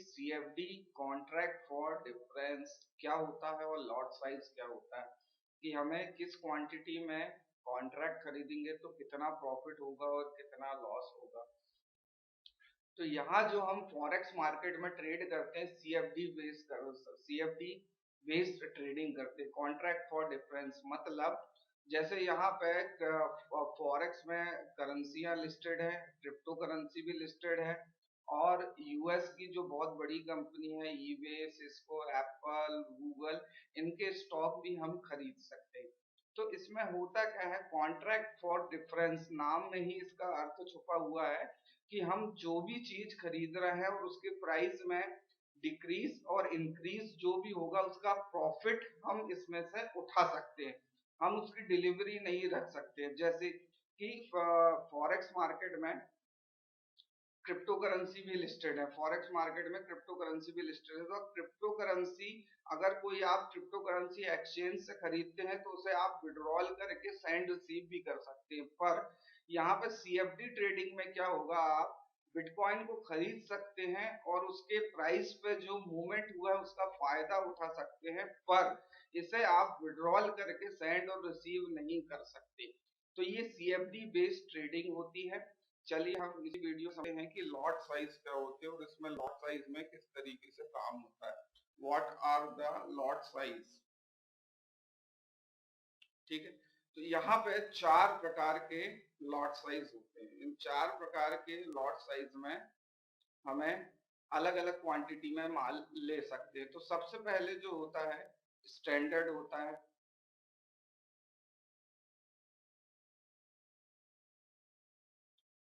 CFD contract for difference क्या होता है और लॉट साइज क्या होता है, कि हमें किस क्वांटिटी में कॉन्ट्रैक्ट खरीदेंगे तो कितना प्रॉफिट होगा और कितना लॉस होगा। तो यहाँ जो हम फॉरेक्स मार्केट में ट्रेड करते हैं सीएफडी बेस्ड ट्रेडिंग करते हैं, कॉन्ट्रैक्ट फॉर डिफरेंस। मतलब जैसे यहाँ पे फॉरेक्स में करेंसियां लिस्टेड है, क्रिप्टो करेंसी भी लिस्टेड है, और यूएस की जो बहुत बड़ी कंपनी है ईबे, सिस्को, एप्पल, गूगल, इनके स्टॉक भी हम खरीद सकते हैं। तो इसमें होता क्या है, कॉन्ट्रैक्ट फॉर डिफरेंस, नाम में ही इसका अर्थ छुपा हुआ है कि हम जो भी चीज खरीद रहे हैं और उसके प्राइस में डिक्रीज और इंक्रीज जो भी होगा उसका प्रॉफिट हम इसमें से उठा सकते हैं, हम उसकी डिलीवरी नहीं रख सकते। जैसे कि फॉरेक्स मार्केट में क्रिप्टो करेंसी भी लिस्टेड है, फॉरेक्स मार्केट में क्रिप्टो करेंसी भी लिस्टेड है। तो क्रिप्टो करेंसी, अगर कोई आप क्रिप्टो करेंसी एक्सचेंज से खरीदते हैं तो उसे आप विड्रॉल करके सेंड रिसीव भी कर सकते हैं। पर यहाँ पे सीएफडी ट्रेडिंग में क्या होगा, आप बिटकॉइन को खरीद सकते हैं और उसके प्राइस पे जो मूवमेंट हुआ है उसका फायदा उठा सकते हैं, पर इसे आप विड्रॉल करके सेंड और रिसीव नहीं कर सकते। तो ये सीएफडी बेस्ड ट्रेडिंग होती है। चलिए हम इस वीडियो समझते हैं कि लॉट साइज क्या होते हैं और इसमें लॉट साइज में किस तरीके से काम होता है। What are the lot size, ठीक है। तो यहाँ पे 4 प्रकार के लॉट साइज होते हैं। इन 4 प्रकार के लॉट साइज में हमें अलग अलग क्वांटिटी में माल ले सकते हैं। तो सबसे पहले जो होता है स्टैंडर्ड होता है।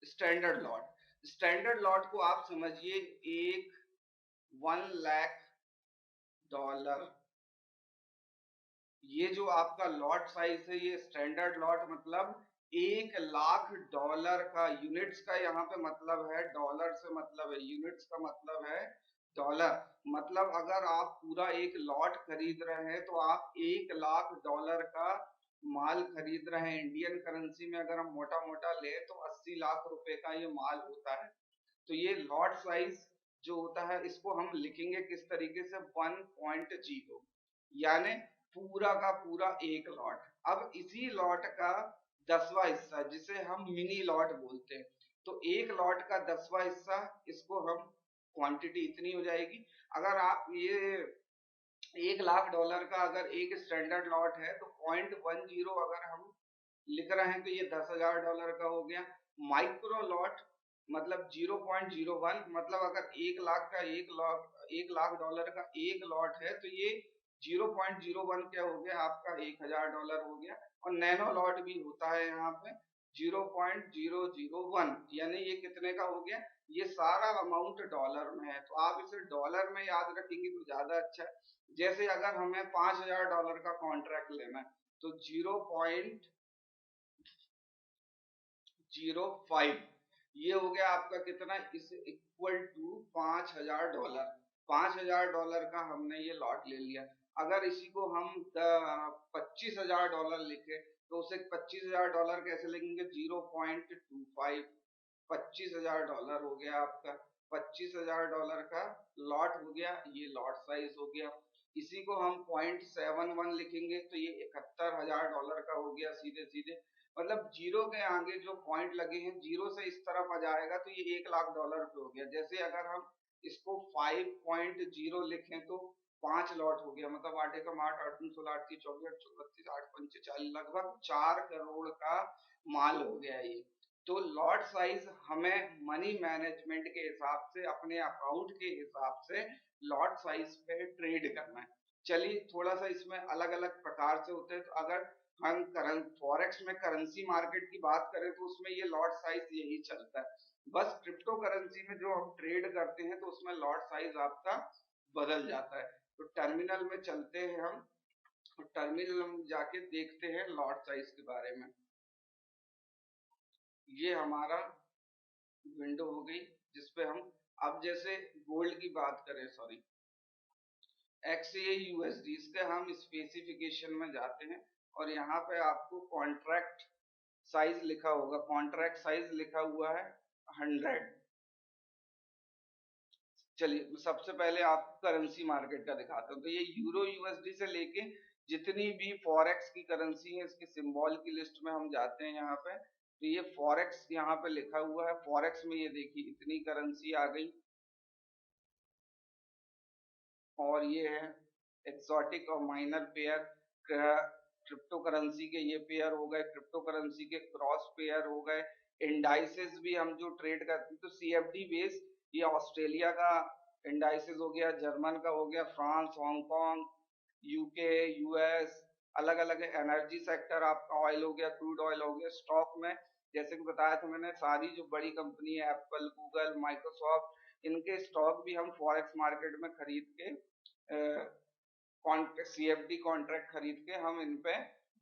स्टैंडर्ड लॉट को आप समझिए एक 1 लाख डॉलर, ये जो आपका लॉट साइज है ये स्टैंडर्ड लॉट, मतलब 1 लाख डॉलर का, यूनिट्स का यहाँ पे मतलब है, डॉलर से मतलब है, यूनिट्स का मतलब है डॉलर। मतलब अगर आप पूरा एक लॉट खरीद रहे हैं तो आप 1 लाख डॉलर का माल खरीद रहे हैं। इंडियन करेंसी में अगर हम मोटा मोटा ले तो 80 लाख रुपए का ये माल होता है। तो ये लॉट साइज जो होता है इसको हम लिखेंगे किस तरीके से, 1.0, यानी पूरा का पूरा एक लॉट। अब इसी लॉट का 10वां हिस्सा जिसे हम मिनी लॉट बोलते हैं, तो एक लॉट का 10वां हिस्सा, इसको हम क्वांटिटी इतनी हो जाएगी। अगर आप ये 1 लाख डॉलर का अगर एक स्टैंडर्ड लॉट है तो 0.10 अगर हम लिख रहे हैं तो ये 10,000 डॉलर का हो गया। माइक्रो लॉट मतलब 0.01, मतलब अगर 1 लाख का 1 लाख डॉलर का एक लॉट है तो ये 0.01 क्या हो गया, आपका 1,000 डॉलर हो गया। और नैनो लॉट भी होता है यहाँ पे 0.001, यानी ये कितने का हो गया, ये सारा अमाउंट डॉलर में है। तो आप इसे डॉलर में याद रखेंगे तो ज्यादा अच्छा है। जैसे अगर हमें 5,000 डॉलर का कॉन्ट्रैक्ट लेना है तो 0.05, ये हो गया आपका कितना, इस इक्वल टू 5,000 डॉलर। 5,000 डॉलर का हमने ये लॉट ले लिया। अगर इसी को हम 25,000 डॉलर लिखे तो उसे 25,000 डॉलर कैसे लिखेंगे, 0.25, 25,000 डॉलर हो गया आपका। 25,000 डॉलर का लॉट हो गया, ये लॉट साइज हो गया। इसी को हम 0.71 लिखेंगे तो ये 71,000 डॉलर का हो गया सीधे सीधे। मतलब जीरो के आगे जो पॉइंट लगे हैं, जीरो से इस तरफ आ जाएगा तो ये 1 लाख डॉलर पे हो गया। जैसे अगर हम इसको 5.0 लिखें तो 5 लॉट हो गया, मतलब 8 एकम 8, 8 दूनी 16, 8 तीन 24, 8 चौक 32, 8 पंचे 40, लगभग 4 करोड़ का माल हो गया ये। तो लॉट साइज हमें मनी मैनेजमेंट के हिसाब से, अपने अकाउंट के हिसाब से लॉट साइज पे ट्रेड करना है। चलिए थोड़ा सा इसमें अलग अलग प्रकार से होते हैं। तो अगर हम फॉरेक्स में करेंसी मार्केट की बात करें तो उसमें ये लॉट साइज यही चलता है। बस क्रिप्टो करेंसी में जो हम ट्रेड करते हैं तो उसमें लॉट साइज आपका बदल जाता है। तो टर्मिनल में चलते हैं हम, तो टर्मिनल में जाके देखते हैं लॉट साइज के बारे में। ये हमारा विंडो हो गई जिसपे हम, अब जैसे गोल्ड की बात करें, सॉरी XAUSD, इसके हम स्पेसिफिकेशन में जाते हैं और यहाँ पे आपको कॉन्ट्रैक्ट साइज लिखा होगा, कॉन्ट्रैक्ट साइज लिखा हुआ है 100। चलिए सबसे पहले आपको करेंसी मार्केट का दिखाता हूँ। तो ये यूरो यूएसडी से लेके जितनी भी फॉरेक्स की करेंसी है, इसकी सिंबल की लिस्ट में हम जाते हैं यहाँ पे, तो ये फॉरेक्स यहाँ पे लिखा हुआ है। फॉरेक्स में ये देखिए इतनी करेंसी आ गई, और ये है एक्सोटिक और माइनर पेयर। क्रिप्टो करेंसी के ये पेयर हो गए, क्रिप्टो करेंसी के क्रॉस पेयर हो गए। इंडाइसेस भी हम जो ट्रेड करते हैं, तो सीएफडी बेस, ये ऑस्ट्रेलिया का इंडाइसेस हो गया, जर्मन का हो गया, फ्रांस, हांगकांग, यूके, यूएस, अलग अलग एनर्जी सेक्टर आपका ऑयल हो गया, क्रूड ऑयल हो गया। स्टॉक में जैसे कि बताया था मैंने, सारी जो बड़ी कंपनी है, एप्पल, गूगल, माइक्रोसॉफ्ट, इनके स्टॉक भी हम फॉरेक्स मार्केट में खरीद के सीएफडी कॉन्ट्रैक्ट खरीद के हम इन पे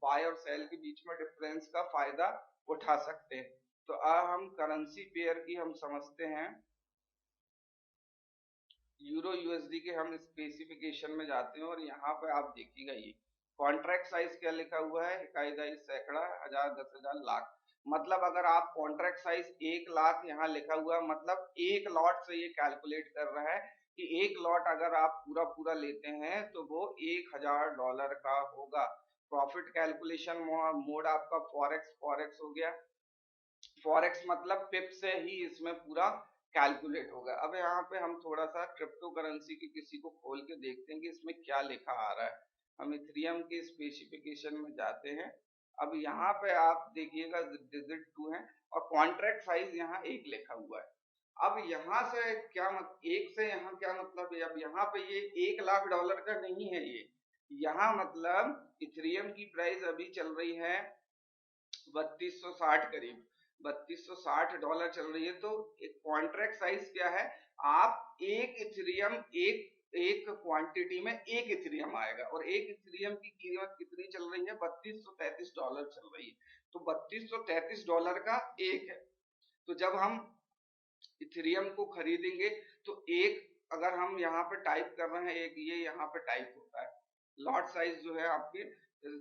बाय और सेल के बीच में डिफरेंस का फायदा उठा सकते हैं। तो अब हम करेंसी पेयर की हम समझते हैं। यूरो यूएसडी के हम स्पेसिफिकेशन में जाते हैं, और यहाँ पे आप देखिएगा ये कॉन्ट्रैक्ट साइज क्या लिखा हुआ है, इकाई, दहाई, सैकड़ा, हजार, 10,000, लाख। मतलब अगर आप कॉन्ट्रैक्ट साइज 1 लाख यहाँ लिखा हुआ है, मतलब एक लॉट से ये कैलकुलेट कर रहा है कि एक लॉट अगर आप पूरा पूरा लेते हैं तो वो $1,000 का होगा। प्रॉफिट कैलकुलेशन मोड आपका फॉरेक्स फॉरेक्स हो गया। फॉरेक्स मतलब पिप से ही इसमें पूरा कैलकुलेट होगा। अब यहाँ पे हम थोड़ा सा क्रिप्टो करेंसी की किसी को खोल के देखते हैं कि इसमें क्या लिखा आ रहा है। हम इथेरियम के स्पेसिफिकेशन में जाते हैं। अब यहाँ पे आप देखिएगा डिजिट 2 है, और कॉन्ट्रैक्ट साइज यहाँ 1 लिखा हुआ है। अब यहाँ से क्या एक से यहाँ क्या मतलब है, अब यहाँ पे ये $1,00,000 का नहीं है ये। यहाँ मतलब इथेरियम की प्राइस अभी चल रही है 3260 करीब, $3260 चल रही है। तो एक कॉन्ट्रैक्ट साइज क्या है, आप एक इथेरियम एक एक क्वांटिटी में एक इथेरियम आएगा, और एक इथेरियम की कीमत कितनी चल रही है, $3233 चल रही है। तो $3233 का एक है। तो जब हम इथेरियम को खरीदेंगे तो एक, अगर हम यहाँ पे टाइप कर रहे हैं एक, ये यहाँ पे टाइप होता है। लॉट साइज जो है आपके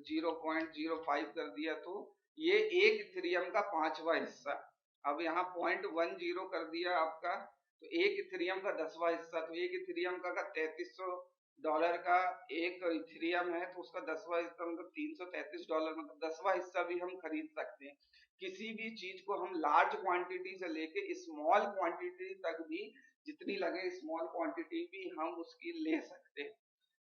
0.05 कर दिया, तो ये एक इथेरियम का 5वां हिस्सा। अब यहाँ 0.10 कर दिया आपका, तो एक इथेरियम का 10वां हिस्सा। तो एक इथेरियम का $3300 का एक इथेरियम है, तो उसका 10वां हिस्सा मतलब $333, मतलब 10वां हिस्सा भी हम खरीद सकते हैं। किसी भी चीज को हम लार्ज क्वांटिटी से लेके स्मॉल क्वांटिटी तक भी, जितनी लगे स्मॉल क्वांटिटी भी हम उसकी ले सकते हैं।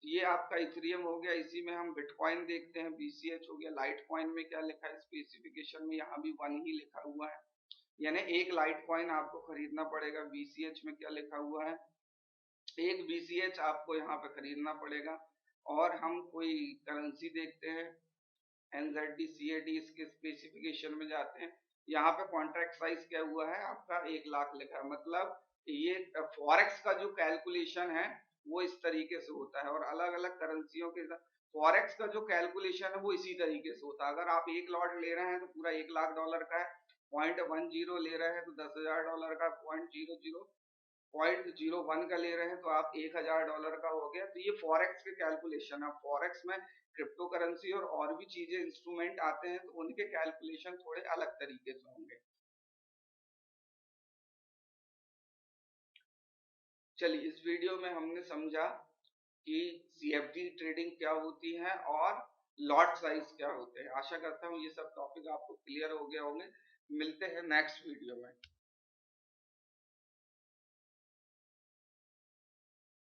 ये आपका इथेरियम हो गया। इसी में हम बिटकॉइन देखते हैं, बीसीएच हो गया। लाइट कॉइन में क्या लिखा है स्पेसिफिकेशन में, यहाँ भी 1 ही लिखा हुआ है, यानी एक लाइट कॉइन आपको खरीदना पड़ेगा। बीसीएच में क्या लिखा हुआ है, एक बीसीएच आपको यहाँ पे खरीदना पड़ेगा। और हम कोई करेंसी देखते हैं, एनजेडी, सीएडी, इसके स्पेसिफिकेशन में जाते हैं। यहाँ पे कॉन्ट्रैक्ट साइज क्या हुआ है आपका, 1 लाख लिखा है। मतलब ये फॉरेक्स का जो कैलकुलेशन है वो इस तरीके से होता है, और अलग अलग करेंसियों के फॉरेक्स का जो कैलकुलेशन है वो इसी तरीके से होता है। अगर आप एक लॉट ले रहे हैं तो पूरा $1,00,000 का है, 0.10 ले रहे हैं तो $10,000 का, 0.01 का ले रहे हैं तो आप $1,000 का हो गया। तो ये फॉरेक्स के कैलकुलेशन है। फॉरेक्स में क्रिप्टो करेंसी और भी चीजें इंस्ट्रूमेंट आते हैं, तो उनके कैलकुलेशन थोड़े अलग तरीके से होंगे। चलिए, इस वीडियो में हमने समझा कि सीएफडी ट्रेडिंग क्या होती है और लॉट साइज क्या होते हैं। आशा करता हूँ ये सब टॉपिक आपको क्लियर हो गया होंगे। मिलते हैं नेक्स्ट वीडियो में।